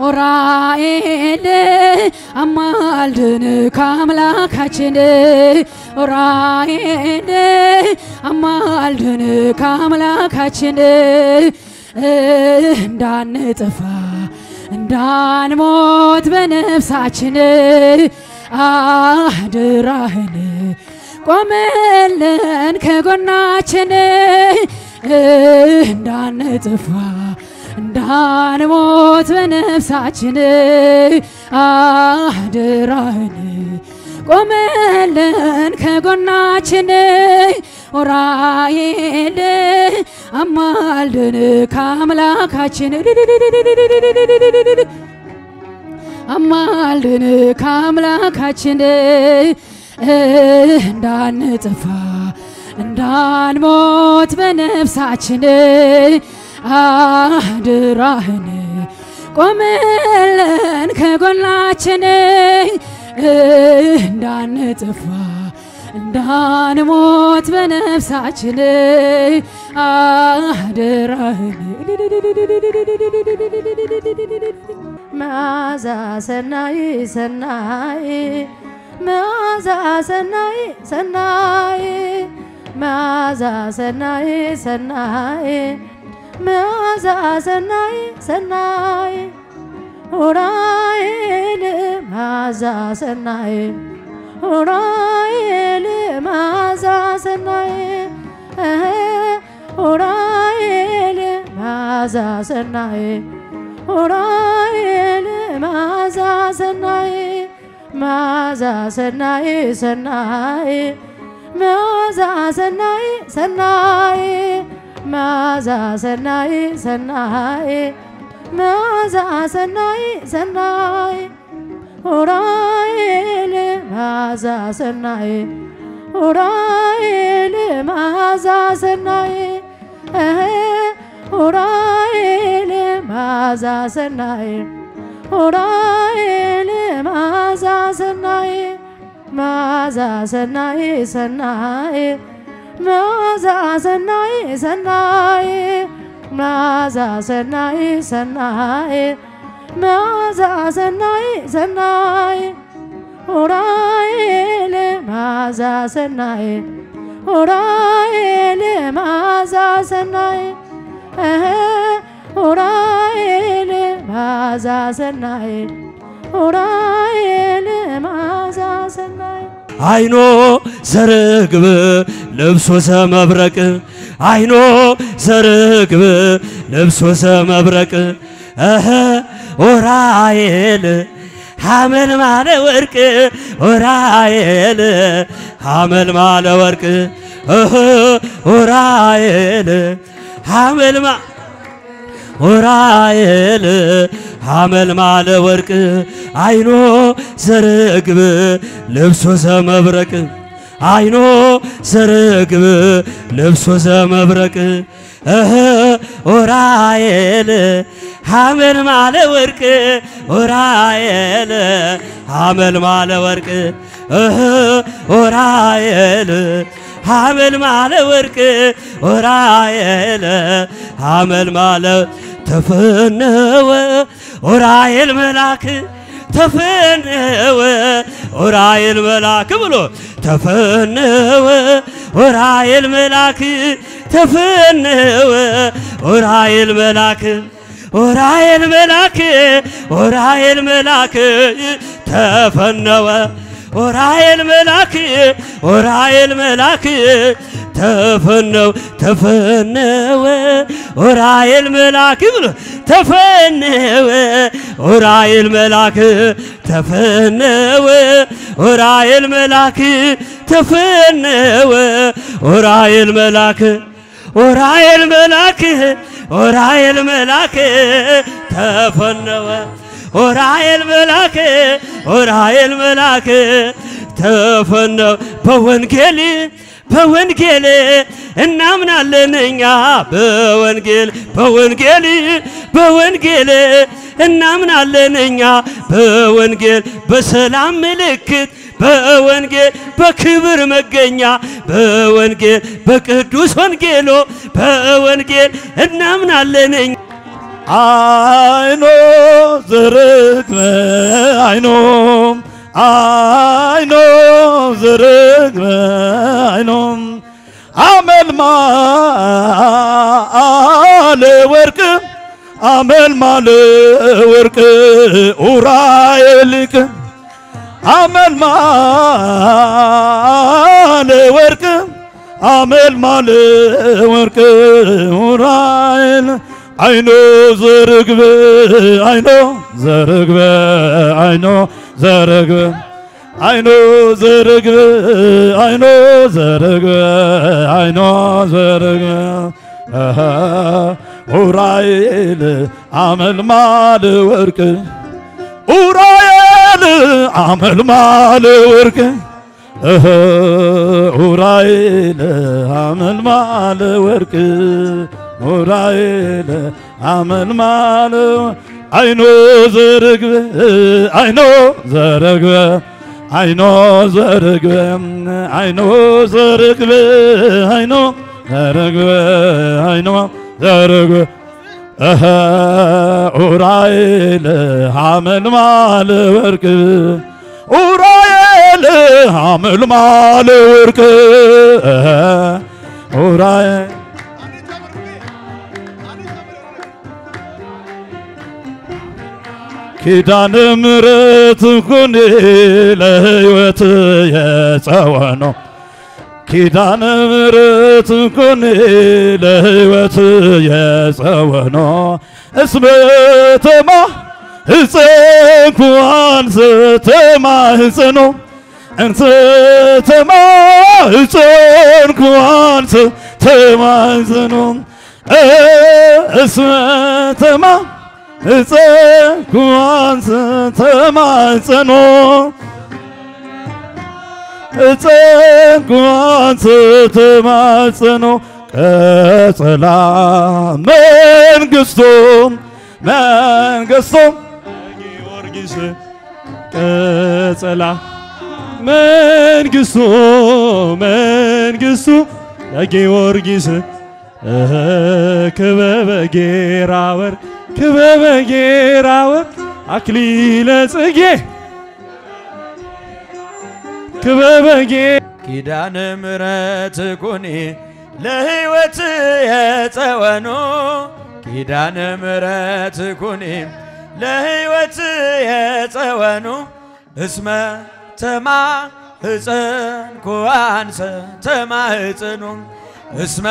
ኡራኤል አማልደን ከአምላካችን ኡራኤል አማልደን ከአምላካችን እንዳንጠፋ እንዳንሞት በነፍሳችን አድራህን ቆመልን ከጎናችን እንዳንጠፋ እንዳንሞት በነፍሳችን አድራህን ቆመልን ከጎናችን ኡራኤል አማልደን ከአምላካችን አማልደን ከአምላካችን እንዳንጠፋ እንዳንሞት በነፍሳችን አድራህን ቆመልን ከጎናችን እንዳንጠፋ እንዳንሞት በነፍሳችን አድራህን መዓዛ ሰናይ ሰናይ መዓዛ ሰናይ ሰናይ መዓዛ ሰናይ ሰናይ መዓዛ ሰናይ ሰናይ ኡራኤል መዓዛ ሰናይ ኡራኤል መዓዛ ሰናይ ኡራኤል መዓዛ ሰናይ ኡራኤል መዓዛ ሰናይ መዓዛ ሰናይ ሰናይ መዓዛ ሰናይ ሰናይ መዓዛ ሰናይ ሰናይ መዓዛ ሰናይ ሰናይ ኡራኤል መዓዛ ሰናይ ኡራኤል መዓዛ ሰናይ ኡራኤል መዓዛ ሰናይ ኡራኤል መዓዛ ሰናይ መዓዛ ሰናይ ሰናይ መዓዛ ሰናይ ሰናይ መዓዛ ሰናይ ሰናይ መዓዛ ሰናይ ሰናይ ኡራኤል መዓዛ ሰናይ ኡራኤል መዓዛ ሰናይ ኡራኤል መዓዛ ሰናይ ኡራኤል መዓዛ ሰናይ አይኖ ዘርግብ ልብሶ ዘመብረቅ አይኖ ዘርግብ ልብሶ ዘመብረቅ ኡራኤል ሐመልማለ ወርቅ ኡራኤል ሐመልማለ ወርቅ ኡራኤል ሐመልማለ ኡራኤል ሐመልማለ ወርቅ አይኖ ዘርግብ ልብሶ ዘመብረቅ አይኖ ዘርግብ ልብሶ ዘመብረቅ ኡራኤል ሐመልማለ ወርቅ ኡራኤል ሐመልማለ ወርቅ ኡራኤል ሐመልማለ ወርቅ ኡራኤል ሐመልማለ ተፈነወ ኡራኤል መልአክ ተፈነወ ኡራኤል መልአክ ብሎ ተፈነወ ኡራኤል መልአክ ተፈነወ ኡራኤል መልአክ ኡራኤል መልአክ ኡራኤል መልአክ ተፈነወ ኡራኤል መልአክ ኡራኤል መልአክ ተፈነወ ኡራኤል መልአክ ብሎ ተፈነወ ኡራኤል መልአክ ተፈነወ ኡራኤል መልአክ ተፈነወ ኡራኤል መልአክ ኡራኤል መልአክ ኡራኤል መልአክ ተፈነወ ኡራኤል መልአክ ኡራኤል መልአክ ተፈነወ በወንጌል በወንጌል እናምናለን እኛ በወንጌል በወንጌል በወንጌል እናምናለን እኛ በወንጌል በሰላም ምልክት በወንጌል በክብር መገኛ በወንጌል በቅዱስ ወንጌሎ በወንጌል እናምናለን አይኖ ዝርግበ አይኖ አይኖ ዝርግበ አይኖ አመልማለ ወርቅ አመልማለ ወርቅ ኡራኤልክ አመልማለ ወርቅ አመልማለ ወርቅ ኡራኤል አይኖ ዘርግበ አይኖ ዘርግበ አይኖ ዘርግበ አይኖ ዘርግበ አይኖ ዘርግበ አይኖ ዘርግበ ኡራኤል አመልማለ ወርቅ ኡራኤል አመልማለ ወርቅ ኡራኤል አመልማለ ወርቅ ኡራኤል አመልማለ አይኖ ዘርግበ አይኖ ዘርግበ አይኖ ዘርግበ አይኖ ዘርግበ አይኖ ዘርግበ አይኖ ዘርግበ ኡራኤል አመልማለ ወርቅ ኡራኤል አመልማለ ወርቅ ኡራኤል ኪዳነ ምሕረት ኩኒ ለሕይወት የጸወኖ ኪዳነ ምሕረት ኩኒ ለሕይወት የጸወኖ እስመ ተማህፀንኩ አንሰ ተማህፀኖ እንተ ተማህፀንኩ አንሰ ተማህፀኖ እስመ ተማህፀንኩ አንሰ ተማህፀኖ እፀንኩ ተማህፀኖ ቀጸላ መንግሥቶ መንግሥቶ ጊዮርጊስ ቀጸላ መንግሥቶ መንግሥቱ ለጊዮርጊስ ክበበ ጌራ ወርቅ ክበበ ጌራ ወርቅ አክሊለ ጽጌ ክበበ ኪዳነ ምሕረት ኩኒ ለሕይወት የጸወኑ ኪዳነ ምሕረት ኩኒ ለሕይወት የጸወኑ እስመ ተማህፀንኩ አንሰ ተማህፀኑ እስመ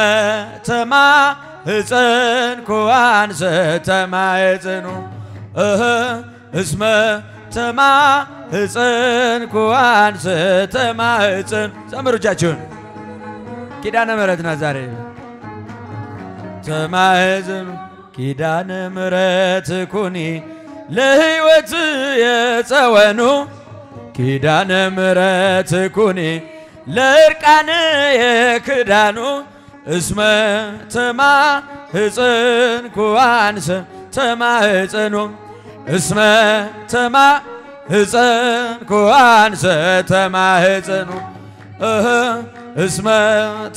ተማህፀንኩ አንሰ ተማህፀኑ እስመ ተማህፀንኩ አንሰ ተማህፀን ዘምሩ እጃችሁን ኪዳነ ምሕረት ናት ዛሬ ተማህፀኑ ኪዳነ ምሕረት ኩኒ ለሕይወት የጸወኑ ኪዳነ ምሕረት ኩኒ ለእርቃን የክዳኑ እስመ ተማህፀንኩ አንሰ ተማህፀኑ እስመ ተማህፀንኩ አንሰ ተማህፀኑ እስመ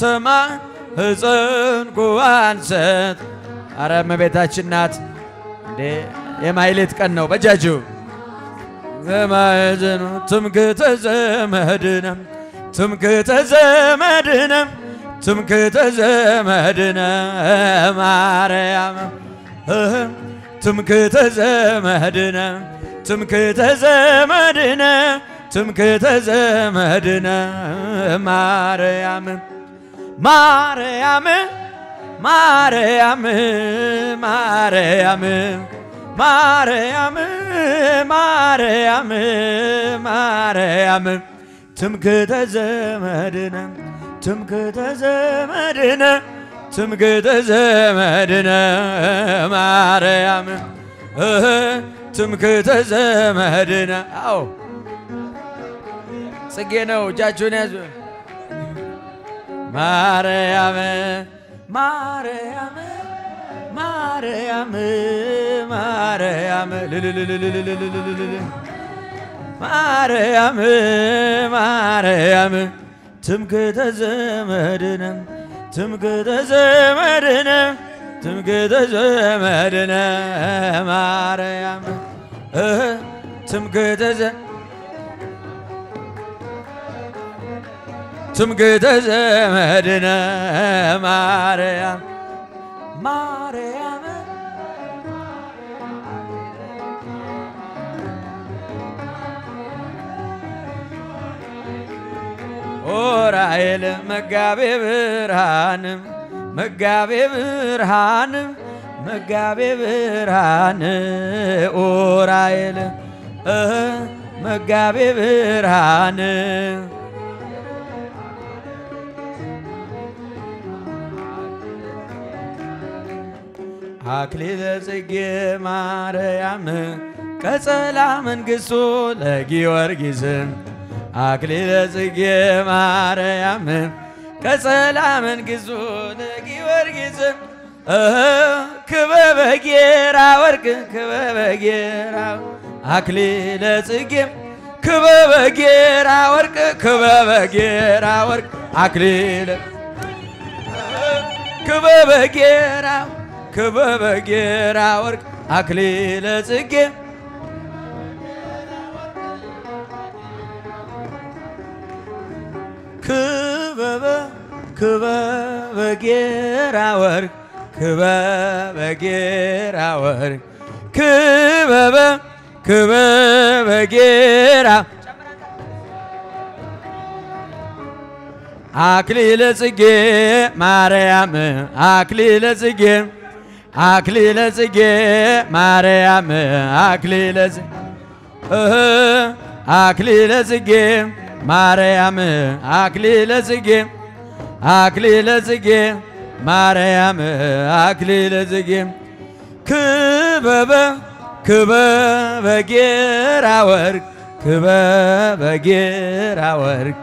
ተማህፀንኩ አንሰ አረ እመቤታችን ናት እንዴ የማይሌት ቀን ነው በጃችሁ ዘማዘኑ ትምክህተ ዘመድነ ትምክህተ ዘመድነ ትምክህተ ዘመድነ ማርያም ትምክህተ ዘመድነ ትምክህተ ዘመድነ ትምክህተ ዘመድነ ማርያም ማርያም ማርያም ማርያም ማርያም ማርያም ማርያም ትምክህተ ዘመድነ ትምክህተ ዘመድነ ትምክህተ ዘመድነ ማርያም ትምክህተ ዘመድነ አዎ ጽጌ ነው እጃችሁን ያዙ ማርያም ማርያም ማርያም ማርያም ማርያም ማርያም ትምክህተ ዘመድነ ትምክህተ ዘመድነ ትምክህተ ዘመድነ ማርያም ትምክህተ ዘመድነ ማርያም ማርያም ኡራኤል መጋቤ ብርሃንም መጋቤ ብርሃን ኡራኤል መጋቤ ብርሃን አክሊለ ጽጌ ማርያም ቀጸላ መንግሥቱ ለጊዮርጊስ አክሊለ ጽጌ ማርያም ቀጸላ መንግሥቱ ለጊዮርጊስ ክበበ ጌራ ወርቅ ክበበ ጌራ አክሊለ ጽጌ ክበበ ጌራ ወርቅ ክበበ ጌራ ወርቅ አክሊለ ክበበ ጌራ ወርቅ አክሊለ ጽጌ ክበበ ጌራ ወርቅ ክበበ ጌራ ወርቅ ክበበ ጌራ አክሊለ ጽጌ ማርያም አክሊለ ጽጌ ማርያም አክሊለ ጽጌ ማርያም አክሊለ ጽጌ ማርያም አክሊለ ጽጌ ክበበ ጌራ ወርቅ ክበበ ጌራ ወርቅ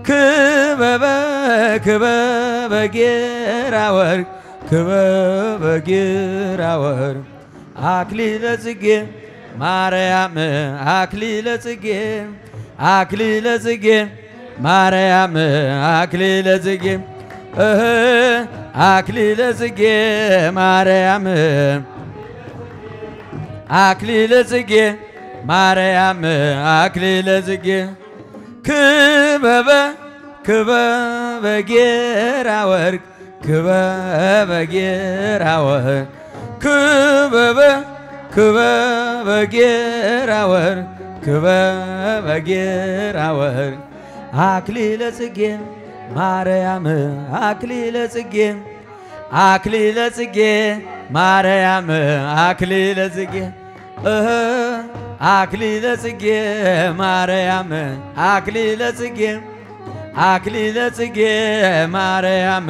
ክበበ ጌራ ወርቅ ክበበ ጌራ ወርቅ አክሊለ ጽጌ ማርያም አክሊለ ጽጌ ማርያም አክሊለ ጽጌ አክሊለ ጽጌ ማርያም አክሊለ ጽጌ ማርያም አክሊለ ጽጌ ክበበ ጌራ ወርቅ ክበበ ጌራ ወርቅ ክበበ ጌራ ወርቅ ክበበ ጌራ ወርቅ አክሊለ ጽጌ ማርያም አክሊለ ጽጌ ማርያም አክሊለ ጽጌ አክሊለ ጽጌ ማርያም አክሊለ ጽጌ ማርያም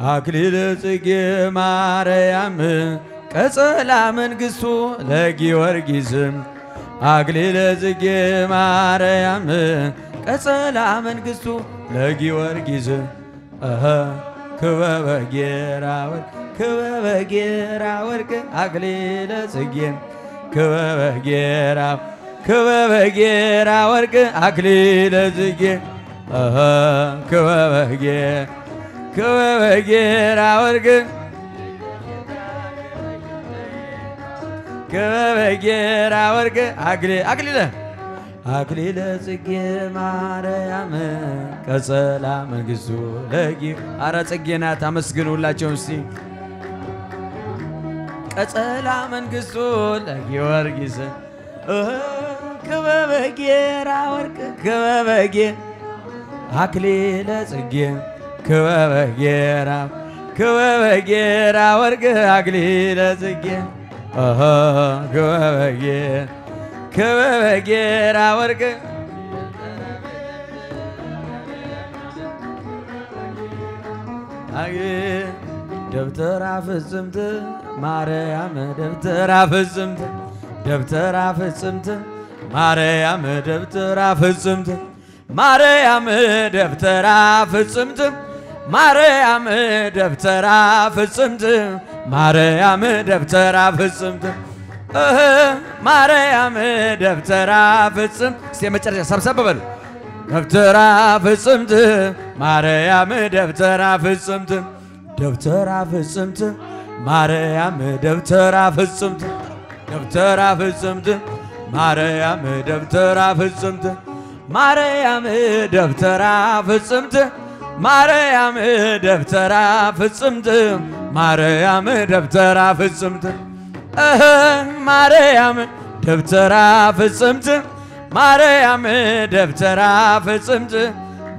አክሊለ ጽጌ ማርያም ቀጸላ መንግሥቱ ለጊዮርጊስ አክሊለ ጽጌ ማርያም ቀጸላ መንግሥቱ ለጊዮርጊስ ክበበ ጌራ ወርቅ ክበበ ጌራ ወርቅ አክሊለ ጽጌ ክበበ ጌራ ወርቅ አክሊለ ጽጌ ክበበ ጌራ ወርቅ ክበበ ጌራ ወርቅ አክሊለ ጽጌ ማርያም ቀጸላ መንግሥቱ ለጊ አረ ጽጌ ናት። አመስግኑ ሁላቸውም እስቲ ቀጸላ መንግሥቱ ለጊዮርጊስ ክበበ ጌራ ወርቅ ክበበ አክሊለ ጽጌ ክበበ ጌራ ወርቅ አክሊለ ጽጌ ክበበ ጌራ ወርቅ ደብተራ ፍጽምት ማርያም ደብተራ ፍጽምት ማርያም ደብተራ ፍጽምት ማርያም ደብተራ ፍጽምት ማርያም ደብተራ ፍጽምት ማርያም ደብተራ ፍጽምት ማርያም ደብተራ ፍጽምት እስቲ መጨረሻ ሰብሰብ በሉ ደብተራ ፍጽምት ማርያም ደብተራ ፍጽምት ደብተራ ፍጽምት ማርያም ደብተራ ፍጽምት ደብተራ ፍጽምት ማርያም ደብተራ ፍጽምት ማርያም ደብተራ ፍጽምት ማርያም ደብተራ ፍጽምት ማርያም ደብተራ ፍጽምት ማርያም ደብተራ ፍጽምት ማርያም ደብተራ ፍጽምት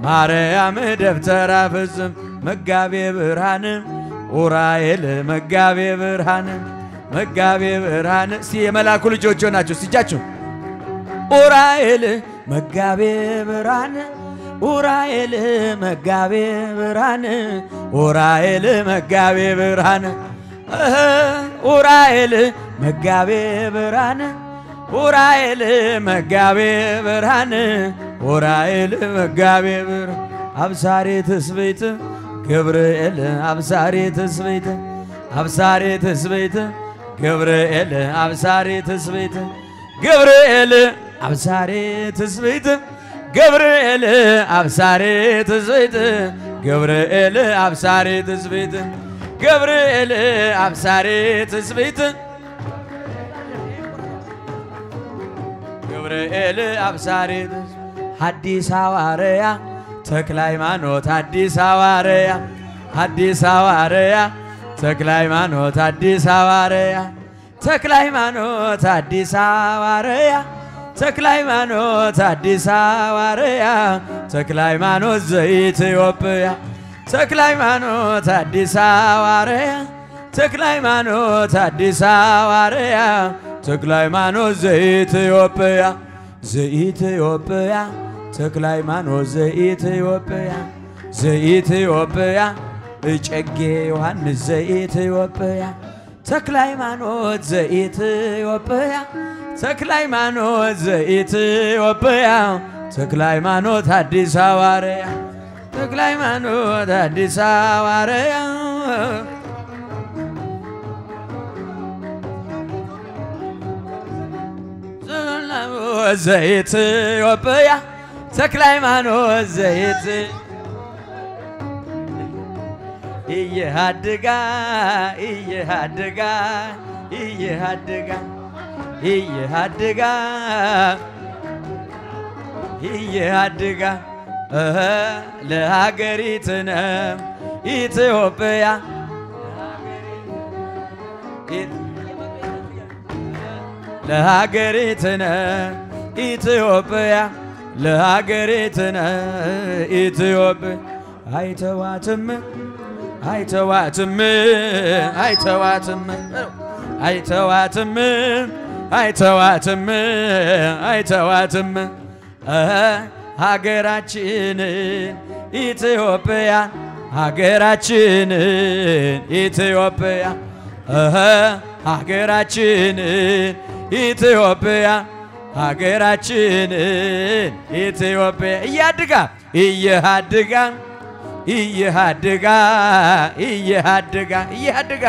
ማርያም ደብተራ ፍጽምት መጋቤ ብርሃን ኡራኤል መጋቤ ብርሃን መጋቤ ብርሃን እስቲ የመላኩ ልጆች ናቸው እጃችሁ ኡራኤል መጋቤ ብርሃን ኡራኤል መጋቤ ብርሃን ኡራኤል መጋቤ ብርሃን ኡራኤል መጋቤ ብርሃን ኡራኤል መጋቤ ብርሃን ኡራኤል መጋቤ ብርሃን አብሳሬ ትስብእት ገብርኤል አብሳሬ ትስብእት አብሳሬ ትስብእት ገብርኤል አብሳሬ ትስብእት ገብርኤል አብሳሬ ትስብእት ገብርኤል አብሳሬ ትስብእት ገብርኤል አብሳሬ ትስብእት ገብርኤል አብሳሬ ትስብእት ገብርኤል አብሳሬ ሐዲስ ሐዋርያ ተክለ ሃይማኖት ሐዲስ ሐዋርያ ሐዲስ ሐዋርያ ተክለ ሃይማኖት ሐዲስ ሐዋርያ ተክለ ሃይማኖት ሐዲስ ሐዋርያ ተክለ ሃይማኖት ሐዲስ ሐዋርያ ተክለ ሃይማኖት ዘኢትዮጵያ ተክለ ሃይማኖት ሐዲስ ሐዋርያ ተክለ ሃይማኖት ሐዲስ ሐዋርያ ተክለ ሃይማኖት ዘኢትዮጵያ ዘኢትዮጵያ ተክለ ሃይማኖት ዘኢትዮጵያ ዘኢትዮጵያ እጨጌ ዮሐንስ ዘኢትዮጵያ ተክለ ሃይማኖት ዘኢትዮጵያ ተክለ ሃይማኖት ዘኢትዮጵያ ተክለ ሃይማኖት ሐዲስ ሐዋርያ ተክለ ሃይማኖት ሐዲስ ሐዋርያ ዘኢትዮጵያ ተክለ ሃይማኖት ዘይት እየሃድጋ እየሃድጋ እየሃድጋ እየሃድጋ እየሃድጋ ለሀገሪትነ ኢትዮጵያ ለሀገሪትነ ኢትዮጵያ ለሀገሪትነ ኢትዮጵያ አይተዋትም አይተዋትም አይተዋትም አይተዋትም አይተዋትም አይተዋትም ሀገራችን ኢትዮጵያ ሀገራችን ኢትዮጵያ ሀገራችን ኢትዮጵያ ሀገራችን ኢትዮጵያ እያድጋ እየሃድጋ እየሃድጋ እየሃድጋ እየሃድጋ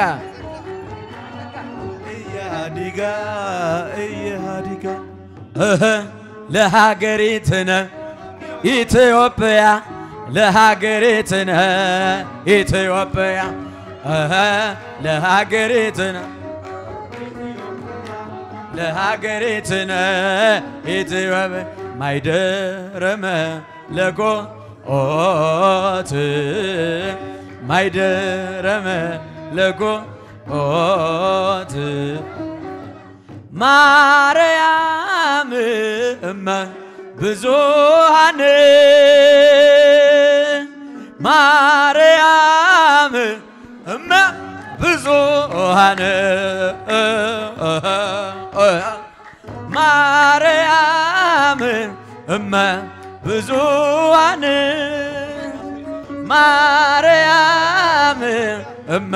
እየሃድጋ እየሃድጋ ለሀገሪትነ ኢትዮጵያ ለሀገሪትነ ኢትዮጵያ ለሀገሪትነ ለሀገሪትነ ኢትዮጵያ ማይደረመ ለጎት ማይደረመ ለጎት ማርያም እመ ብዙኃን ማርያም እመ ብዙኃን ማርያም እመ ብዙኃን ማርያም እመ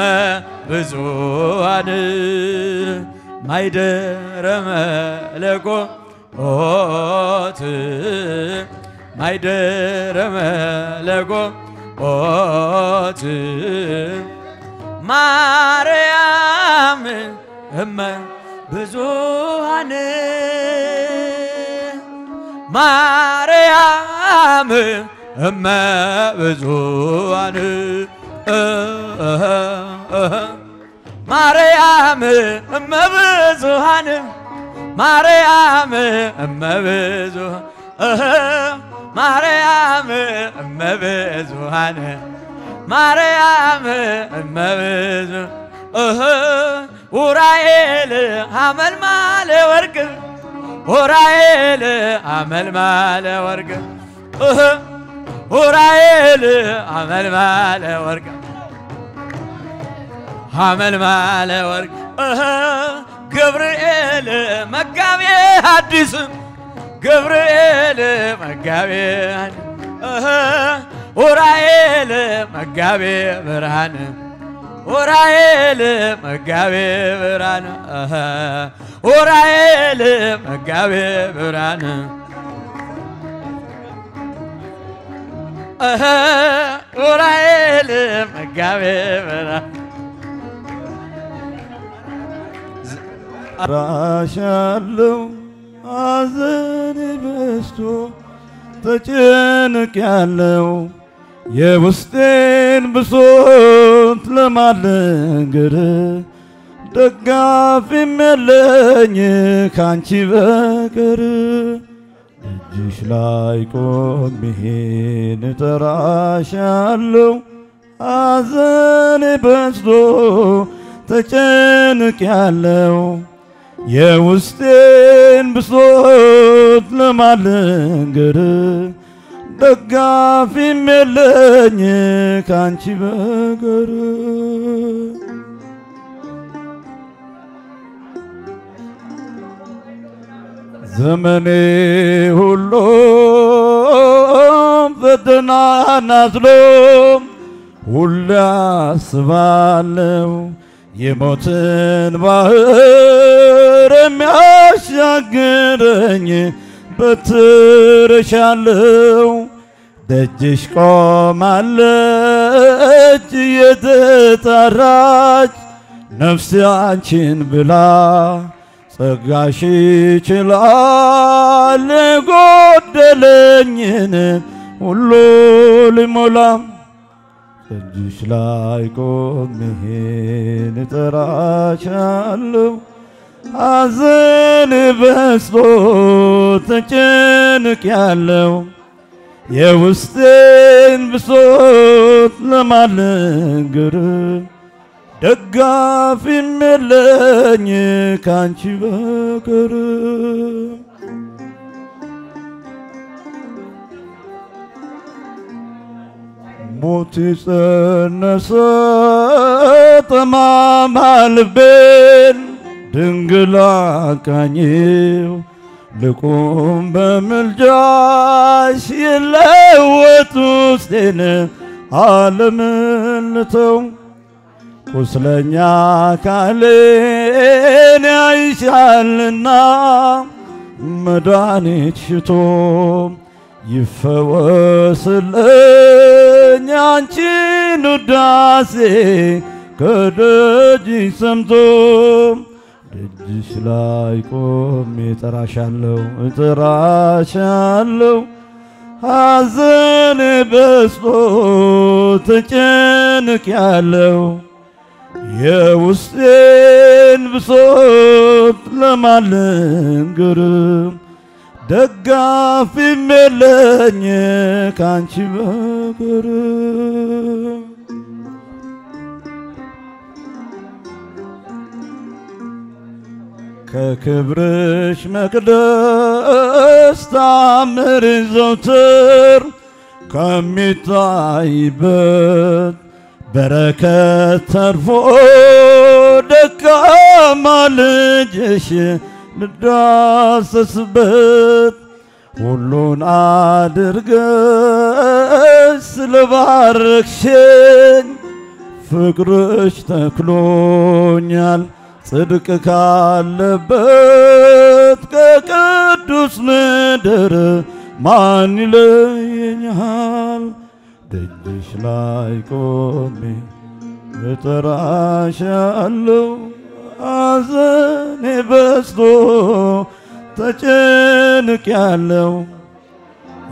ብዙኃን ማይደረ መለኮት ማይደረ መለኮት ማርያም እመ ብዙኃን ማርያም እመ ብዙኃን ማርያም እመብዙሃን ማርያም እመብዙሃን ማርያም እመብዙሃን ማርያም እመብዙሃን ኡራኤል አመልማለ ወርቅ ኡራኤል አመልማለ ወርቅ ኡራኤል አመልማለ ወርቅ አመልማለ ወርቅ ገብርኤል መጋቤ ሐዲስ ገብርኤል መጋቤ ኡራኤል መጋቤ ብርሃን ኡራኤል መጋቤ ብርሃን ኡራኤል መጋቤ ብርሃን ኡራኤል መጋቤ ብርሃን ራሻለው አዘን በስቶ ተጨንቄያለሁ የውስጤን ብሶት ለማልነገር ደጋፊም የለኝ ካንቺ በቀር እጅሽ ላይ ቆሜ እጠራሻለሁ አዘኔ በዝቶ ተጨንቄያለሁ የውስጤን ብሶት ለማልነገር ደጋፊም የለኝ ካንቺ በቀር ዘመኔ ሁሉ ፈተና ናዝሎ ሁሌ አስባለሁ የሞትን ባህር የሚያሻግረኝ በትረሻለው ደጅሽ ቆማለች የተጠራች ነፍሴ አንቺን ብላ ጸጋሽ ይችላል ጎደለኝን ሁሉ ሊሞላ እጅሽ ላይ ቆሜ እጠራሻለሁ ሐዘን በዝቶ ተጨንቄያለሁ የውስጤን ብሶት ለማልነገር ደጋፊም የለኝ ካንቺ በቀር ሞት ጸነሰ ጠማማ ልቤን ድንግል አቃኘው ልቁም በምልጃሽ ይለወጥ ውስጤን ዓለምን ልተው ቁስለኛ አካሌን ያይሻልና መድኃኒት ሽቶ ይፈወስልኝ አንቺን ውዳሴ ከደጅሽ ሰምቶ ደጅሽ ላይ ቆሜ እጠራሻለሁ ሐዘኔ በዝቶ ተጨንቄያለሁ የውስጤን ብሶት ለማልነገር ደጋፊም የለኝ ካንቺ በቀር ከክብርሽ መቅደስ ታምር ዘውትር ከሚታይበት በረከት ተርፎ ደካማ ልጅሽ ልዳሰስበት ሁሉን አድርገሽ ስለባረክሽኝ ፍቅርሽ ተክሎኛል ጽድቅ ካለበት ከቅዱስ ምድር ማን ይለየኛል ደጅሽ ላይ ቆሜ እጠራሻለሁ ሐዘኔ በዝቶ ተጨንቄያለሁ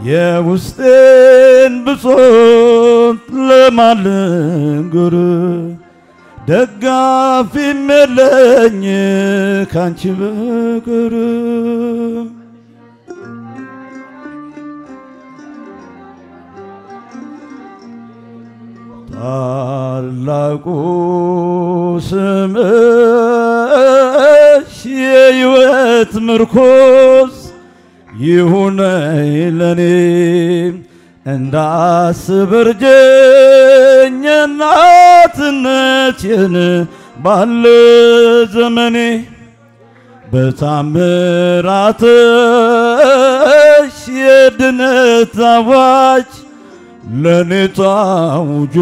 የውስጤን ብሶት ለማልንገር ደጋፊም የለኝ ካንቺ በቀር ታላቁ ስምሽ የሕይወት ምርኮስ ይሁነኝ ለኔ እንዳስብ እርጀኝ እናትነቴን ባለ ዘመኔ በታምራትሽ የድነት አዋጅ ለኔ ታውጆ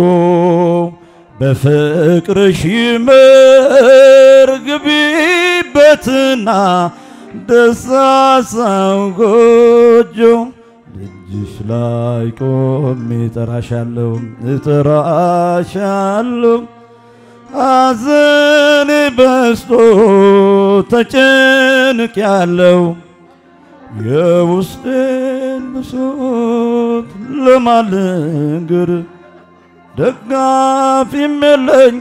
በፍቅርሽ ይመር ግቢበትና ደሳሳው ጎጆ ደጅሽ ላይ ቆሜ እጠራሻለሁ ሐዘኔ በዝቶ ተጨንቄያለሁ የውስጤን ብሶት ለማልንገር ደጋፊም የለኝ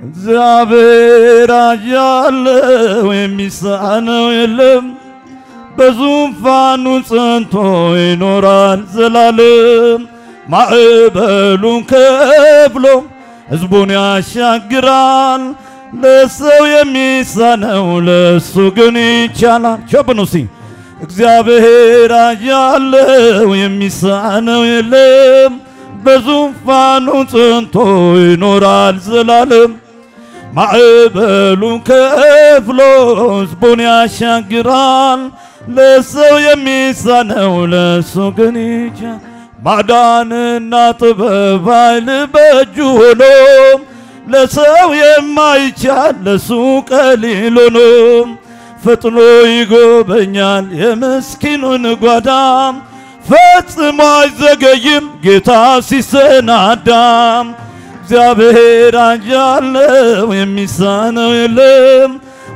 እግዚአብሔር ያለው የሚሳነው የለም በዙፋኑ ጸንቶ ይኖራል ዘላለም ማዕበሉን ከፍሎ ሕዝቡን ያሻግራል ለሰው የሚሳነው ለሱ ግን ይቻላል ቸብኑሲ እግዚአብሔር ያለው የሚሳነው የለም በዙፋኑ ጸንቶ ይኖራል ዘላለም ማዕበሉን ከፍሎ ሕዝቡን ያሻግራል ለሰው የሚሳነው ለሱ ግን ይቻላል ማዳንና ጥበብ ኃይል በእጁ ሆኖ ለሰው የማይቻል ለሱ ቀሊል ሆኖ ፈጥኖ ይጎበኛል የምስኪኑን ጓዳ ፈጽሞ አይዘገይም ጌታ ሲሰናዳ እግዚአብሔር ያለው የሚሳነው የለም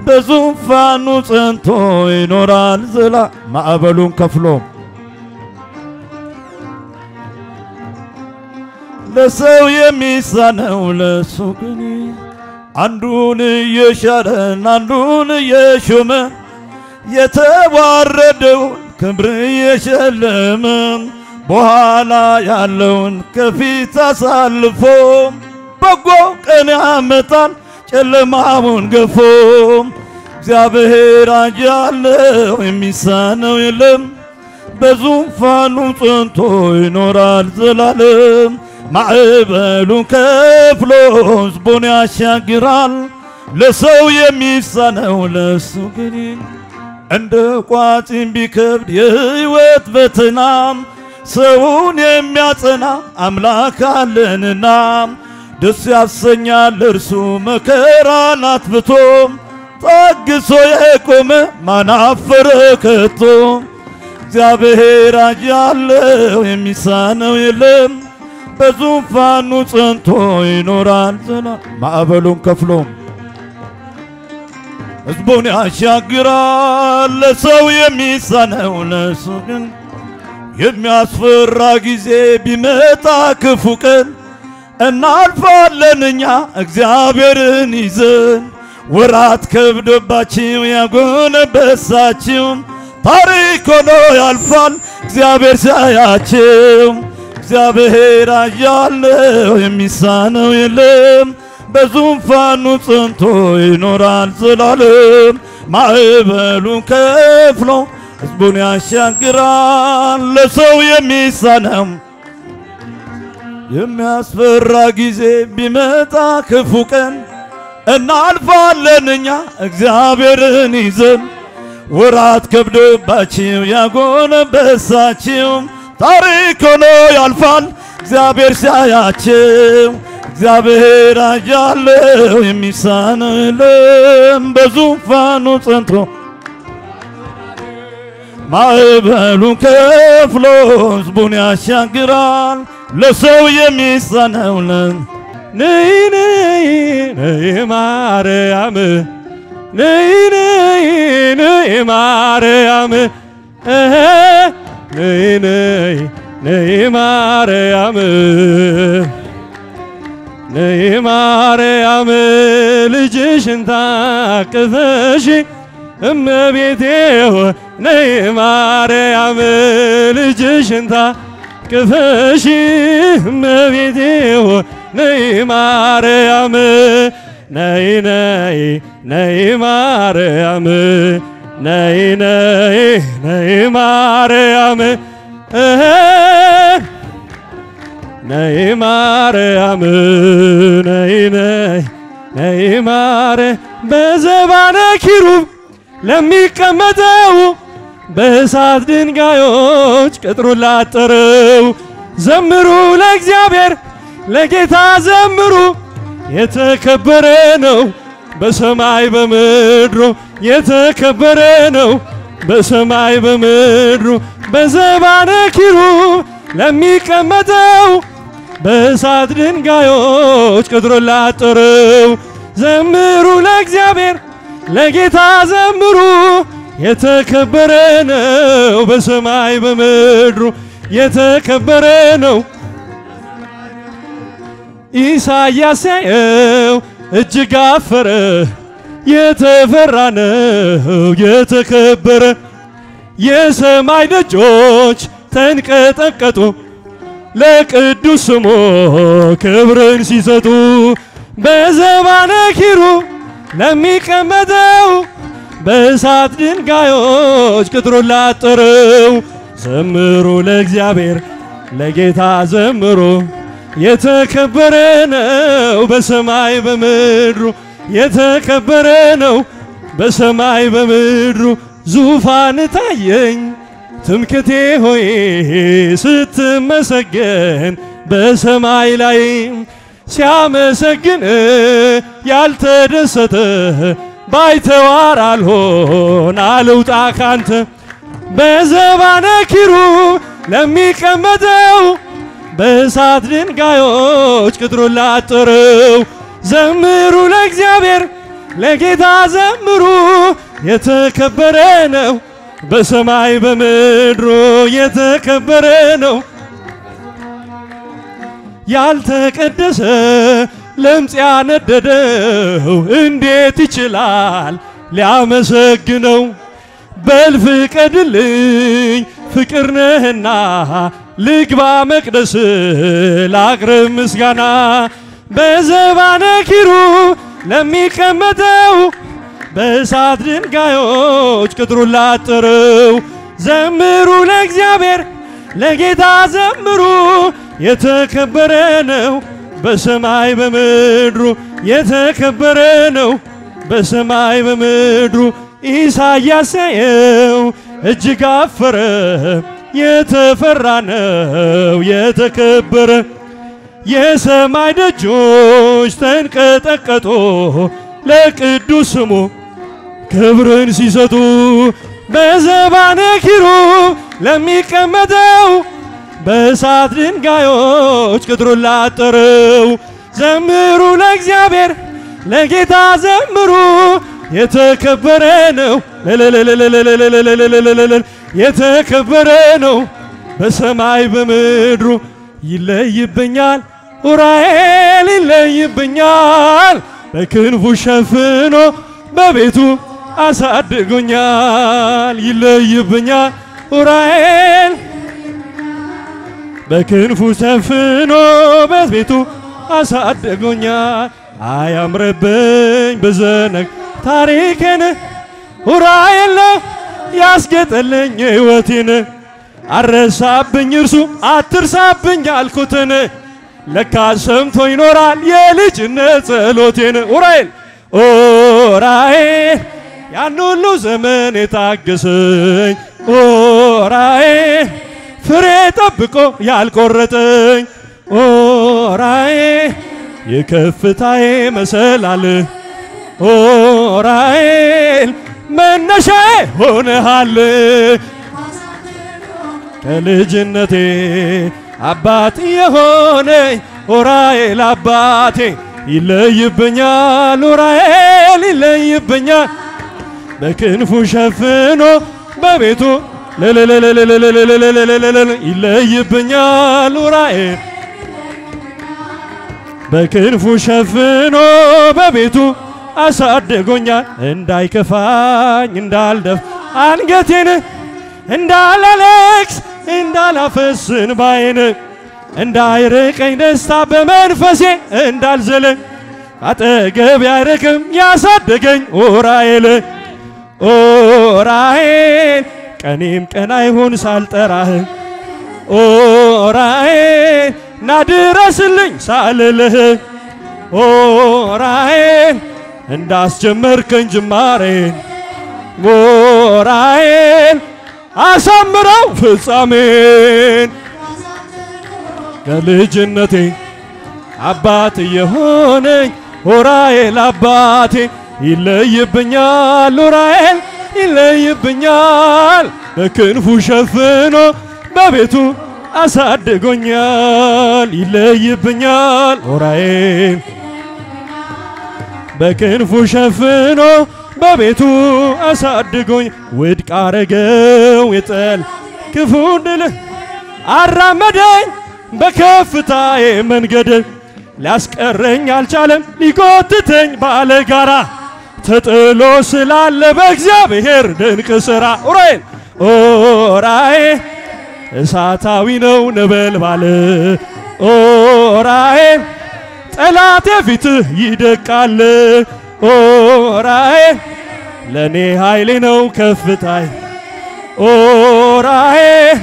በዙፋኑ ጸንቶ ይኖራል ዘላለም ማዕበሉን ከፍሎ ለሰው የሚሳነው ለሱ ግን አንዱን የሻረን አንዱን የሾመ የተዋረደውን ክብር የሸለመ በኋላ ያለውን ከፊት አሳልፎ በጎ ቀን ያመጣል ጨለማውን ገፎ እግዚአብሔር ያለው የሚሳነው የለም በዙፋኑ ጸንቶ ይኖራል ዘላለም ማዕበሉን ከፍሎ ሕዝቡን ያሻግራል ለሰው የሚሳነው ለሱ ግን እንደ ቋጥኝ ቢከብድ የሕይወት ፈተና ሰውን የሚያጸና አምላክ አለንና ደስ ያሰኛል እርሱ መከራን አጥፍቶ ታግሶ የቆመ ማን አፈረ ከቶ እግዚአብሔር ያለው የሚሳነው የለም በዙፋኑ ጸንቶ ይኖራል ዘላለም ማዕበሉን ከፍሎ ሕዝቡን ያሻግራል ለሰው የሚሳነው ለሱ ግን የሚያስፈራ ጊዜ ቢመጣ ክፉ ቀን እናልፋለን እኛ እግዚአብሔርን ይዘን ወራት ከብዶባችሁ ያጎነበሳችሁ ታሪክ ሆኖ ያልፋል እግዚአብሔር ሲያያችሁ እግዚአብሔር ያለው የሚሳነው የለም በዙፋኑ ጸንቶ ይኖራል ዘላለም ማዕበሉን ከፍሎ ሕዝቡን ያሻግራል ለሰው የሚሳነው የሚያስፈራ ጊዜ ቢመጣ ክፉ ቀን እናልፋለን እኛ እግዚአብሔርን ይዘን ወራት ከብዶባችሁ ያጎነበሳችሁ ታሪክ ሆኖ ያልፋል እግዚአብሔር ሲያያችሁ እግዚአብሔር ያለው የሚሳነው የለም በዙፋኑ ጸንቶ ማዕበሉን ከፍሎ ሕዝቡን ያሻግራል ለሰው የሚሳነው ነይ ነይ ነይ ማርያም ነይ ነይ ነይ ማርያም ነይ ነይ ነይ ማርያም ነይ ማርያም ልጅሽን ታቅፈሽ እመቤቴ ነይ ማርያም ልጅሽን ታቅፈሽ እመቤቴ ነይ ማርያም ነይ ነይ ነይ ማርያም ነይ ነይ ነይ ማርያም ነይ ማርያም ነይ ነይ ነይ ማርያም በዘባነ ኪሩብ ለሚቀመጠው በእሳት ድንጋዮች ቅጥሩን ላጠረው ዘምሩ ለእግዚአብሔር ለጌታ ዘምሩ የተከበረ ነው በሰማይ በምድሩ የተከበረ ነው በሰማይ በምድሩ በዘባነ ኪሩብ ለሚቀመጠው በእሳት ድንጋዮች ቅጥሩን ላጠረው ዘምሩ ለእግዚአብሔር ለጌታ ዘምሩ የተከበረ ነው በሰማይ በምድሩ የተከበረ ነው። ኢሳይያስ ያየው እጅግ አፈረ የተፈራ ነው የተከበረ የሰማይ ደጆች ተንቀጠቀጡ ለቅዱስ ስሙ ክብርን ሲሰጡ በዘባነ ኪሩብ ለሚቀመጠው በእሳት ድንጋዮች ቅጥሩን ላጠረው ዘምሩ ለእግዚአብሔር ለጌታ ዘምሩ የተከበረ ነው በሰማይ በምድሩ የተከበረ ነው በሰማይ በምድሩ ዙፋን ታየኝ ትምክቴ ሆይ ስትመሰገን በሰማይ ላይ ሲያመሰግን ያልተደሰተ ባይተዋር አልሆን አልውጣ ካንተ በዘባነ ኪሩብ ለሚቀመጠው በእሳት ድንጋዮች ቅጥሩን ላጠረው ዘምሩ ለእግዚአብሔር ለጌታ ዘምሩ የተከበረ ነው በሰማይ በምድሩ የተከበረ ነው። ያልተቀደሰ ለምጽ ያነደደው እንዴት ይችላል ሊያመሰግነው? በል ፍቀድልኝ ፍቅር ነህና ልግባ መቅደስ ላቅርብ ምስጋና በዘባነ ኪሩብ ለሚቀመጠው በእሳት ድንጋዮች ቅጥሩን ላጠረው ዘምሩ ለእግዚአብሔር ለጌታ ዘምሩ የተከበረ ነው በሰማይ በምድሩ የተከበረ ነው በሰማይ በምድሩ ኢሳይያስ ያየው እጅግ አፈረ የተፈራ ነው የተከበረ የሰማይ ደጆች ተንቀጠቀጡ ለቅዱስ ስሙ ክብርን ሲሰጡ በዘባነ ኪሩብ ለሚቀመጠው በእሳት ድንጋዮች ቅጥሩን ላጠረው ዘምሩ ለእግዚአብሔር ለጌታ ዘምሩ የተከበረ ነው የተከበረ ነው በሰማይ በምድሩ ይለይብኛል ኡራኤል ይለይብኛል በክንፉ ሸፍኖ በቤቱ አሳድጎኛል ይለይብኛል ኡራኤል በክንፉ ሸፍኖ በቤቱ አሳድጎኛል አያምርብኝ ብዘነግ ታሪኬን ኡራኤል ያስጌጠልኝ ሕይወቴን አረሳብኝ እርሱ አትርሳብኝ አልኩትን ለካ ሰምቶ ይኖራል የልጅነት ጸሎቴን ኡራኤል ኡራኤል ያን ሁሉ ዘመን የታገሰኝ ኡራኤል ፍሬ ጠብቆ ያልቆረጠኝ ኡራኤል የከፍታዬ መሰላል ኡራኤል መነሻዬ ሆነሃል ከልጅነቴ አባት የሆነኝ ኡራኤል አባቴ ይለይብኛል ኡራኤል ይለይብኛል በክንፉ ሸፍኖ በቤቱ ይለይብኛል ኡራኤል በክንፉ ሸፍኖ በቤቱ አሳድጎኛል እንዳይከፋኝ እንዳልደፍ አንገቴን እንዳላለቅስ እንዳላፈስ እንባዬን እንዳይርቀኝ ደስታ በመንፈሴ እንዳልዘለኝ አጠገብ ያይርቅም ያሳደገኝ ኡራኤል ኡራኤል ቀኔም ቀን አይሁን ሳልጠራህ ኡራኤል ናድረስልኝ ሳልልህ ኡራኤል እንዳስጀመርከኝ ጅማሬን ኡራኤል አሳምረው ፍጻሜን ከልጅነቴ አባት የሆነኝ ኡራኤል አባቴ ይለይብኛል ኡራኤል ይለይብኛል በክንፉ ሸፍኖ በቤቱ አሳድጎኛል ይለይብኛል ኡራኤል በክንፉ ሸፍኖ በቤቱ አሳድጎኝ ውድቅ አረገው የጠል ክፉ ድል አራመደኝ በከፍታዬ መንገድ ሊያስቀረኝ አልቻለም ሊጎትተኝ ባለጋራ ተጥሎ ስላለ በእግዚአብሔር ድንቅ ሥራ ኡራኤል ኡራኤል እሳታዊ ነው ነበልባል ኡራኤል ጠላቴ ፊትህ ይደቃል ኡራኤል ለኔ ኃይሌ ነው ከፍታዬ ኡራኤል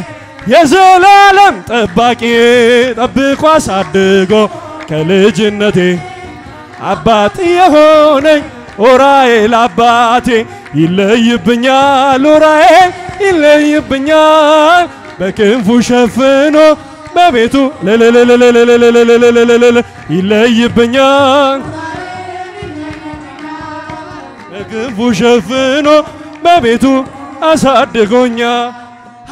የዘላለም ጠባቂ ጠብቆ አሳድጎ ከልጅነቴ አባት የሆነኝ ኡራኤል አባቴ ይለይብኛል ኡራኤል ይለይብኛል በክንፉ ሸፍኖ በቤቱ ይለይብኛል በክንፉ ሸፍኖ በቤቱ አሳድጎኛል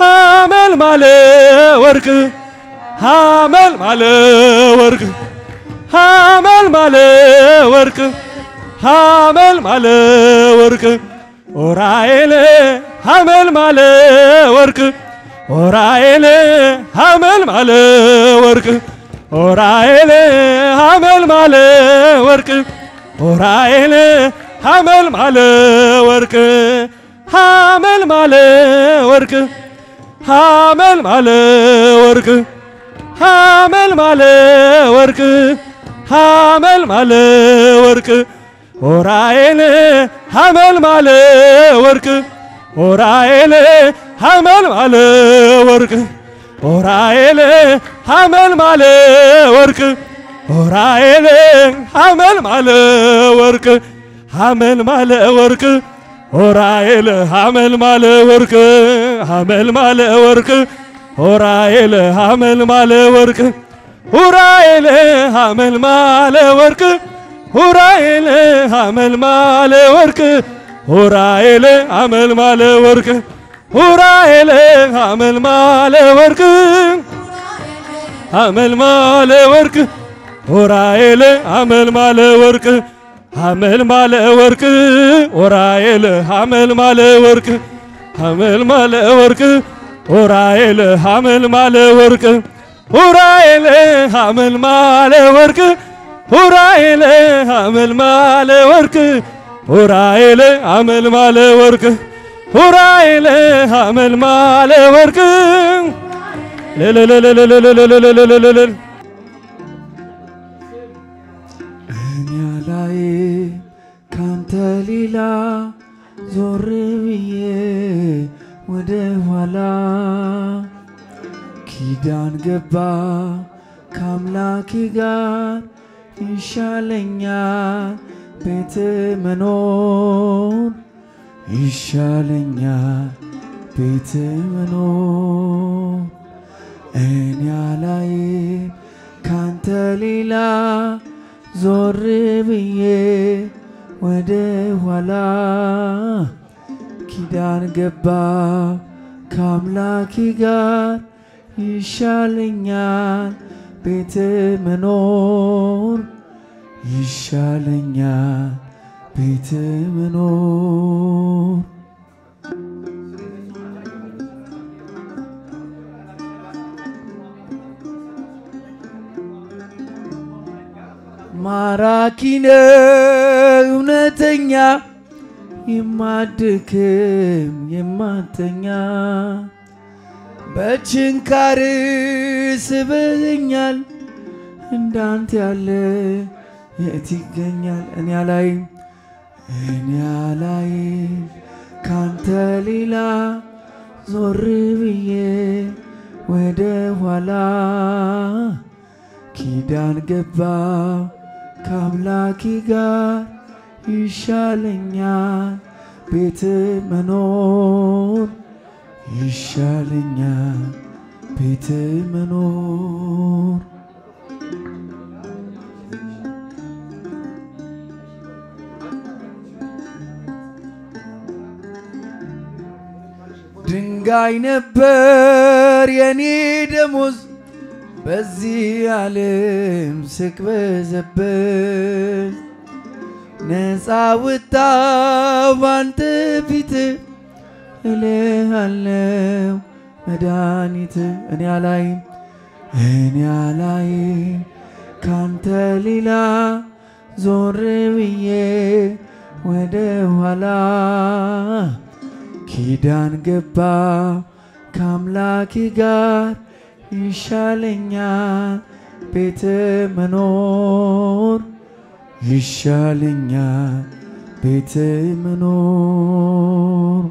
ሐመልማለ ወርቅ ሐመልማለ ወርቅ ሐመልማለ ወርቅ ሐመልማለ ወርቅ ኡራኤል ሐመልማለ ወርቅ ኡራኤል ሐመልማለ ወርቅ ኡራኤል ሐመልማለ ወርቅ ኡራኤል ሐመልማለ ወርቅ ሐመልማለ ወርቅ ሐመልማለ ወርቅ ሐመልማለ ወርቅ ሐመልማለ ወርቅ ኡራኤል ሐመልማለ ወርቅ ኡራኤል ሐመልማለ ወርቅ ኡራኤል ሐመልማለ ወርቅ ኡራኤል ሐመልማለ ወርቅ ሐመልማለ ወርቅ ኡራኤል ሐመልማለ ወርቅ ሐመልማለ ወርቅ ኡራኤል ሐመልማለ ወርቅ ኡራኤል ሐመልማለ ወርቅ ኡራኤል ሐመልማለ ወርቅ ኡራኤል ሐመልማለ ወርቅ ኡራኤል ሐመልማለ ወርቅ ሐመልማለ ወርቅ ኡራኤል ሐመልማለ ወርቅ ሐመልማለ ወርቅ ኡራኤል ሐመልማለ ወርቅ ሐመልማለ ወርቅ ኡራኤል ሐመልማለ ወርቅ ኡራኤል ሐመልማለ ወርቅ ኡራኤል ሐመልማለ ወርቅ ኡራኤል ሐመልማለ ወርቅ ኡራኤል ሐመልማለ ወርቅ እኔ ላይ ካንተ ሌላ ዞር ብዬ ወደ ኋላ ኪዳን ገባ ከአምላኬ ጋር ይሻለኛል ቤት መኖር ይሻለኛል ቤት መኖር እኔ አላይም ካንተ ሌላ ዞር ብዬ ወደ ኋላ ኪዳን ገባ ከአምላኬ ጋር ይሻለኛል ቤት መኖር ይሻለኛል ቤት መኖር ማራኪ ነው እውነተኛ የማድክም የማተኛ በችንካር ስበኛል እንዳንተ ያለ የት ይገኛል እኔ አላይም ካንተ ሌላ ዞር ብዬ ወደ ኋላ ኪዳን ገባ ከአምላኬ ጋር ይሻለኛል ቤት መኖር ይሻለኛል ቤት መኖር ድንጋይ ነበር የኔ ደሞዝ በዚህ ዓለም ስቅበዘበዝ ነፃ ወጣው ባንተ ፊት እልሃለሁ መድኃኒት እኔ አላይም ካንተ ሌላ ዞር ብዬ ወደ ኋላ ኪዳን ገባ ከአምላኬ ጋር ይሻለኛል ቤት መኖር ይሻለኛል ቤት መኖር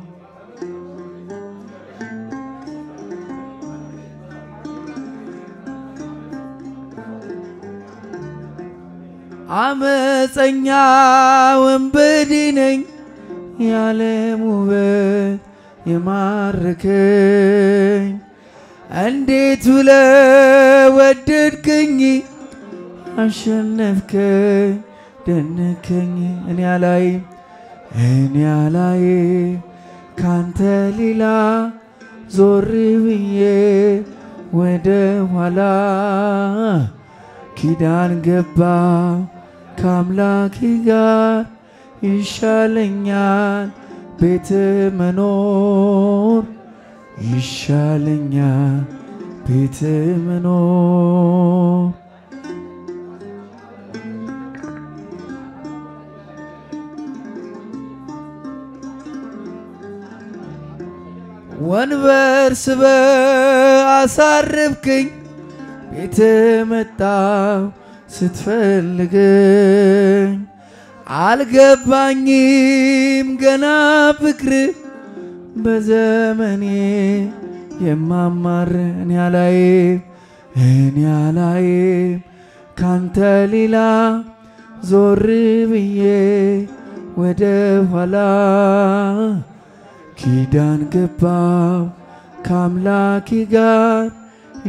አመፀኛ ወንበዴ ነኝ የዓለም ውበት የማረከኝ እንዴት ብለህ ወደድከኝ አሸነፍከኝ ደነከኝ እኔ አላይም ካንተ ሌላ ዞር ብዬ ወደ ኋላ ኪዳን ገባ ከአምላኬ ጋር ይሻለኛል ቤት መኖር ይሻለኛል ቤት መኖር ወንበር ስበህ አሳረፍከኝ ቤት መጣሁ ስትፈልገኝ አልገባኝም ገና ፍቅር በዘመኔ የማማር እኔ አላይም ካንተ ሌላ ዞር ብዬ ወደ ኋላ ኪዳን ገባው ከአምላኬ ጋር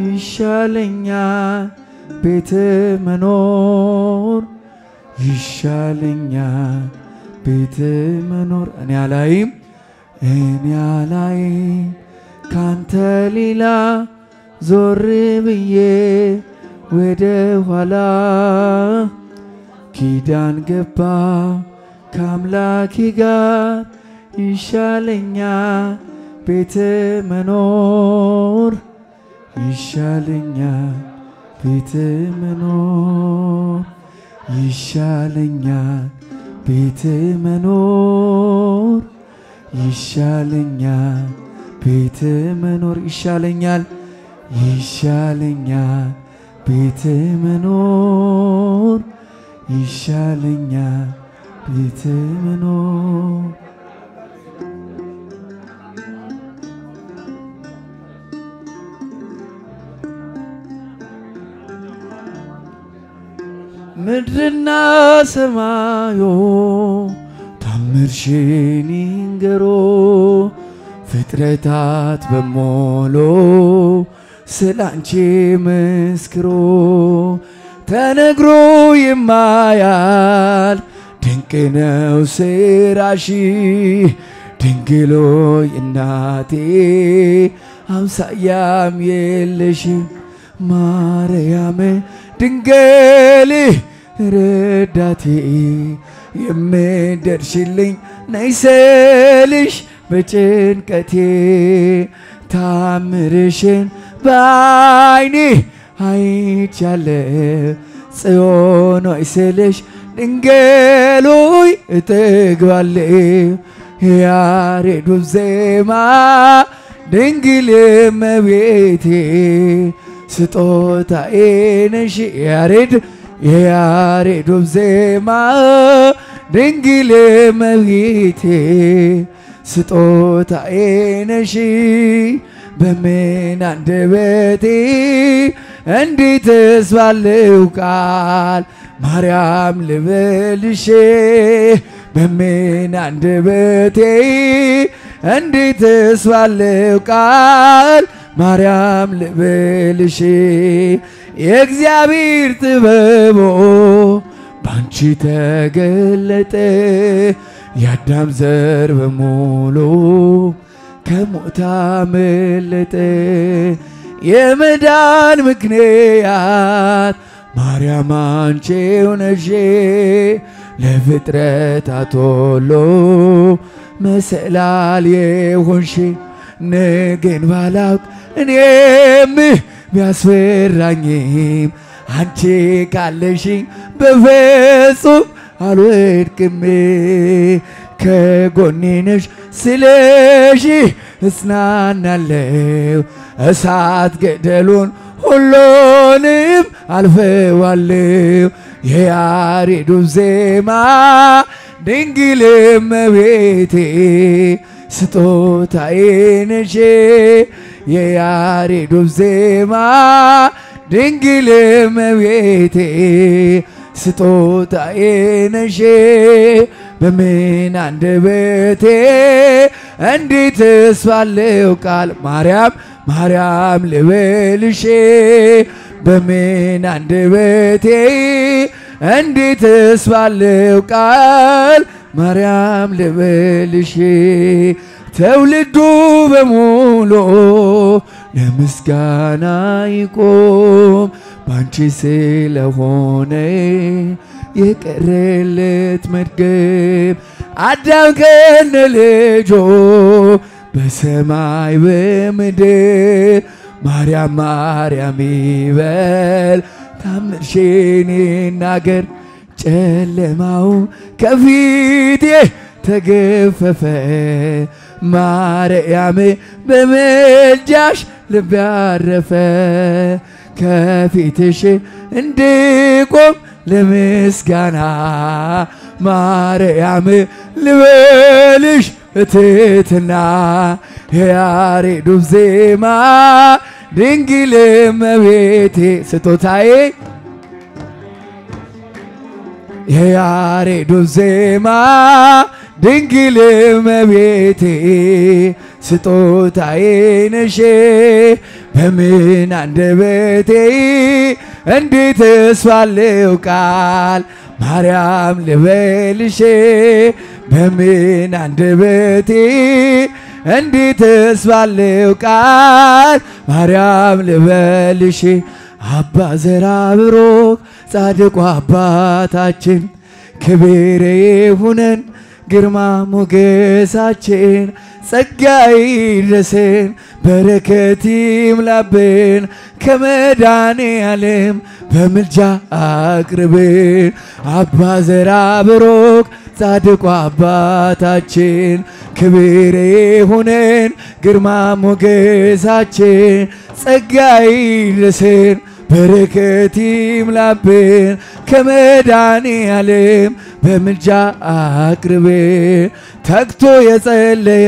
ይሻለኛል ቤት መኖር ይሻለኛል ቤት መኖር እኔ አላይም ካንተ ሌላ ዞር ብዬ ወደ ኋላ ኪዳን ገባ ከአምላኬ ጋር ይሻለኛል ቤት መኖር ይሻለኛል ቤት መኖር ይሻለኛል ቤት መኖር ይሻለኛል ቤት መኖር ይሻለኛል ቤት መኖር ይሻለኛል ቤት መኖር ምድርና ሰማዮ ታምርሽን ይንገሮ ፍጥረታት በሞሎ ስላንቺ መስክሮ ተነግሮ የማያል ድንቅ ነው ስራሽ ድንግሎይ እናቴ አምሳያም የለሽ ማርያም ድንግል ረዳቴ የምደርሽልኝ ነይ ስልሽ በጭንቀቴ ታምርሽን በዓይኔ አይቻለሁ ጽዮን ሆይ ስልሽ ድንግል ሆይ እጠግባለሁ ያሬዱ ዜማ ድንግል እመቤቴ ስጦታዬ ነሽ የያሬዱ ዜማ ድንግል እመቤቴ ስጦታዬ ነሽ በምን አንደበቴ እንዴትስ ባለው ቃል ማርያም ልበልሽ በምን አንደበቴ እንዴትስ ባለው ቃል ማርያም ልበልሽ የእግዚአብሔር ጥበቦ ባንቺ ተገለጠ የአዳም ዘር በሙሉ ከሞት አመለጠ የመዳን ምክንያት ማርያም አንቺው ነሽ ለፍጥረታት ሁሉ መሰላል የሆንሽ ነገን ባላውቅ እኔም ቢያስፈራኝም አንቺ ካለሽኝ በፍጹም አልወድቅም ከጎኔ ነሽ ስለሽ እጽናናለሁ እሳት ገደሉን ሁሉንም አልፈዋለሁ የያሬዱ ዜማ ድንግል እመቤቴ ስጦታዬ ነሽ የያሬዱ ዜማ ድንግል እመቤቴ ስጦታዬ ነሽ በምን አንደበቴ እንዴትስ ባለው ቃል ማርያም ልበልሽ በምን አንደበቴ እንዴትስ ባለው ቃል ማርያም ልበልሽ ትውልዱ በሙሉ ለምስጋና ይቆም ባንቺ ስለሆነ የቀረለት መድገም አዳም ከነ ልጆ በሰማይ በምድር ማርያም ይበል ታምርሽን ይናገር ጨለማው ከፊቴ ተገፈፈ ማርያም በምልጃሽ ልቤ አረፈ ከፊትሽ እንድቆም ለምስጋና ማርያም ልበልሽ እትትና የያሬዱ ዜማ ድንግል እመቤቴ ስጦታዬ የያሬዱ ዜማ ድንግል እመቤቴ ስጦታዬ ነሽ በምን አንደበቴ እንዴትስ ባለው ቃል ማርያም ልበልሽ በምን አንደበቴ እንዴትስ ባለው ቃል ማርያም ልበልሽ አባ ዘራብሩክ ጻድቁ አባታችን ክብር ይሁነን ግርማ ሞገሳችን ጸጋ ይድረሰን በረከት ይምላብን ከመድኃኔዓለም በምልጃ አቅርብን አባ ዘራብሩክ ጻድቁ አባታችን ክብር ይሁነን ግርማ ሞገሳችን ጸጋ ይድረሰን በረከት ይምላብን ከመድኃኔዓለም በምልጃ አቅርብን ተግቶ የጸለየ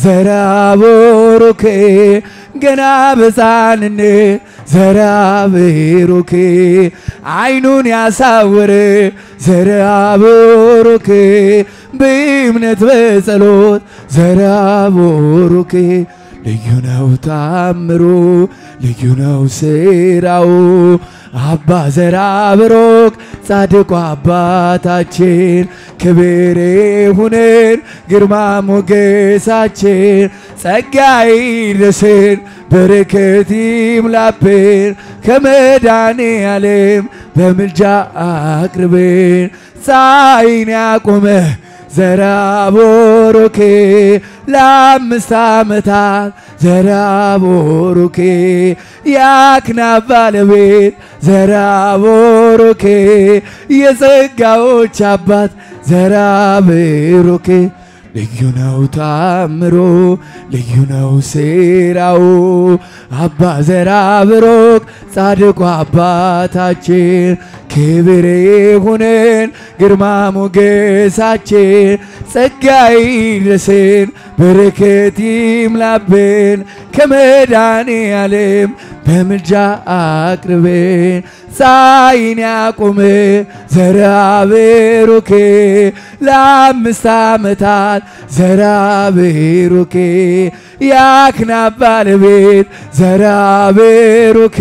ዘራብሩክ ገና በሕፃንነት ዘራብሩክ አይኑን ያሳወረ ዘራብሩክ በእምነት በጸሎት ዘራብሩክ ልዩ ነው ታምሩ ልዩ ነው ስራው አባ ዘራብሩክ ጻድቁ አባታችን ክብር ይሁነን ግርማ ሞገሳችን ጸጋ ይድረሰን በረከት ይምላብን ከመድኃኔዓለም በምልጃ አቅርብን ፀሐይን ያቆመ ዘራብሩክ ለ5 ዓመታት ዘራቦሩኬ የአክናፍ ባለቤት ዘራቦሩኬ የጸጋዎች አባት ዘራብሩኬ ልዩ ነው ታምሮ ልዩ ነው ሴራው አባ ዘራብሩክ ጻድቁ አባታችን ክብር ይሁነን ግርማ ሞገሳችን ጸጋ ይድረሰን በረከት ይምላብን ከመድኃኔዓለም በምልጃ አቅርበን ፀሐይን ያቆመ ዘራብሩክ ለ5 ዓመታት ዘራብሩክ የአክናፍ ባለቤት ዘራብሩክ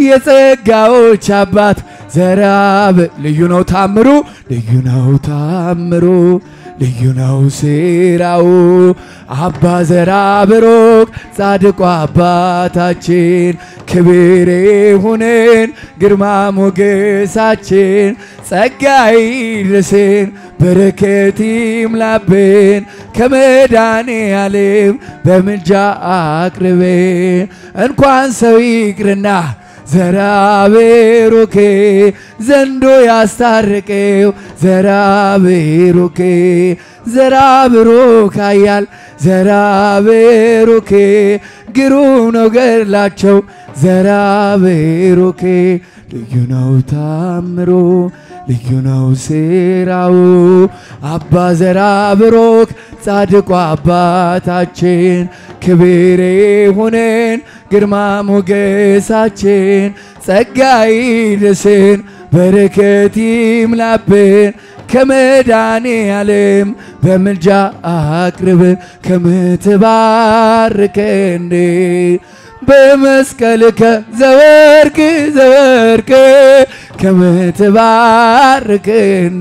የጸጋዎች አባት ዘራብ ልዩ ነው ታምሩ ልዩ ነው ታምሩ ልዩ ነው ሴራው አባ ዘራብሩክ ጻድቁ አባታችን ክብር ይሁነን ግርማ ሞገሳችን ጸጋ ይድረሰን በረከት ይምላብን ከመድኃኔዓለም በምልጃ አቅርበን እንኳን ሰው ይቅርና ዘራብሩክ ዘንዶ ያስታርቀው ዘራብሩክ ዘራብሩክ ኃያል ዘራብሩክ ግሩም ነው ገድላቸው ዘራብሩክ ልዩ ነው ታምሮ ልዩ ነው ሴራው አባ ዘራብሩክ ጻድቁ አባታችን ክብር ይሁነን ግርማ ሞገሳችን ጸጋ ይድረሰን በረከት ይምላብን ከመድኃኔዓለም በምልጃ አቅርበን ከምትባርከን በመስቀልከ ዘወርቅ ዘወርቅ ከምትባርከን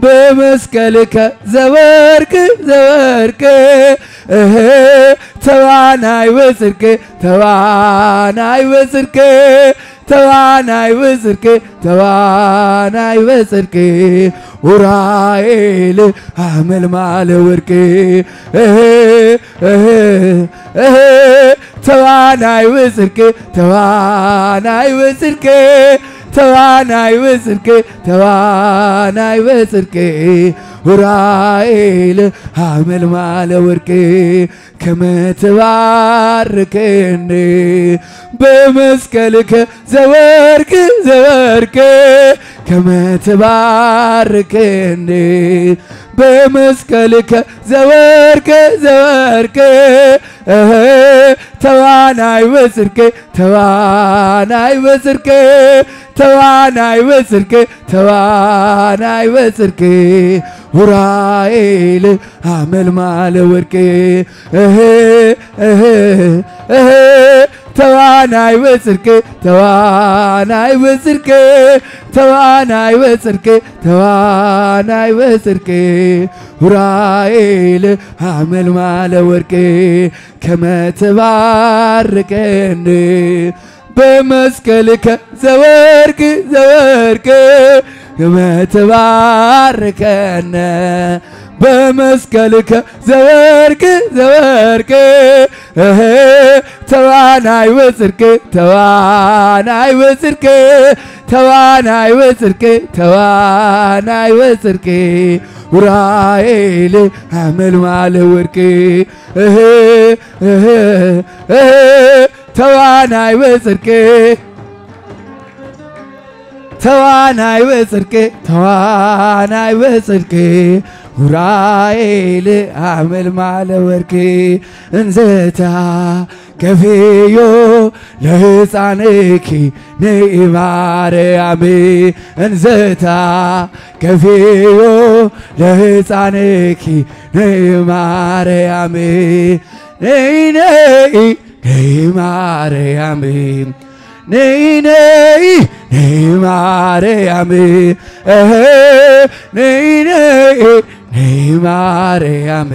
በመስቀልከ ዘወርቅ ዘወርቅ ተዋናይ በጽድቅ ተዋናይ በጽድቅ ተዋናይ በጽድቅ ተዋናይ በጽድቅ ኡራኤል አመልማለ ወርቅ ተዋናይ በጽድቅ ተዋናይ በጽድቅ ተዋናይ በጽድቅ ተዋናይ በጽድቅ ኡራኤል አመልማለ ወርቅ ከምትባርከን በመስቀልከ ዘወርቅ ዘወርቅ ከምትባርከን በመስቀልከ ዘወርቅ ዘወርቅ ተዋናይ በጽድቅ ተዋናይ በጽድቅ ተዋናይ በጽድቅ ተዋናይ በጽድቅ ኡራኤል አመልማለ ወርቅ ተዋናይ በጽድቅ ተዋናይ በጽድቅ ተዋናይ በጽድቅ ተዋናይ በጽድቅ ኡራኤል አመልማለ ወርቅ ከምትባርከን በመስቀልከ ዘወርቅ ዘወርቅ ከምትባርከን በመስቀልከ ዘወርቅ ዘወርቅ ተዋናይ በጽድቅ ተዋናይ በጽድቅ ተዋናይ በጽድቅ ተዋናይ በጽድቅ ኡራኤል አመልማለ ወርቅ ተዋናይ በጽድቅ ተዋናይ በጽድቅ ተዋናይ በጽድቅ ኡራኤል አመልማለ ወርቅ እንዘታ ከፍዮ ለሕፃንኪ ነይ ማርያም እንዘታ ከፍዮ ለሕፃንኪ ነይ ማርያም ነይ ነይ ነይ ማርያም ነይ ነይ ነይ ማርያም ነይ ነይ ነይ ማርያም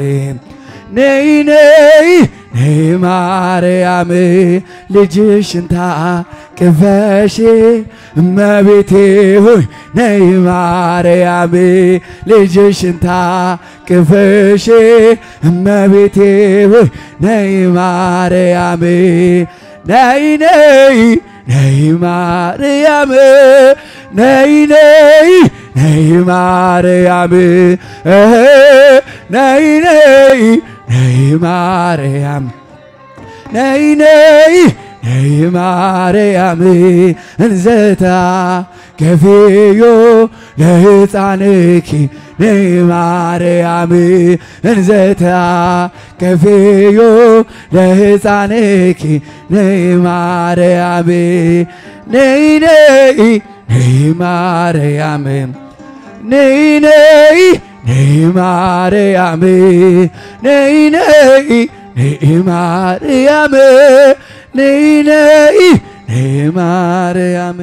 ነይ ነይ ነይ ማርያም ልጅሽን ታቅፈሽ እመቤቴ ሆይ ነይ ማርያም ልጅሽን ታቅፈሽ እመቤቴ ሆይ ነይ ማርያም ነይ ነይ ነይ ማርያም ነይ ነይ ነይ ማርያም ነይ ነይ ነይ ማርያም ነይ ነይ ነይ ማርያም እንዘታ ከፍዮ ለሕፃንኪ ነይ ማርያም እንዘታ ከፍዮ ለሕፃንኪ ነይ ማርያም ነይ ነይ ነይ ማርያም ነይ ነይ ነይ ማርያም ነይ ነይ ነይ ማርያም ነይ ነይ ነይ ማርያም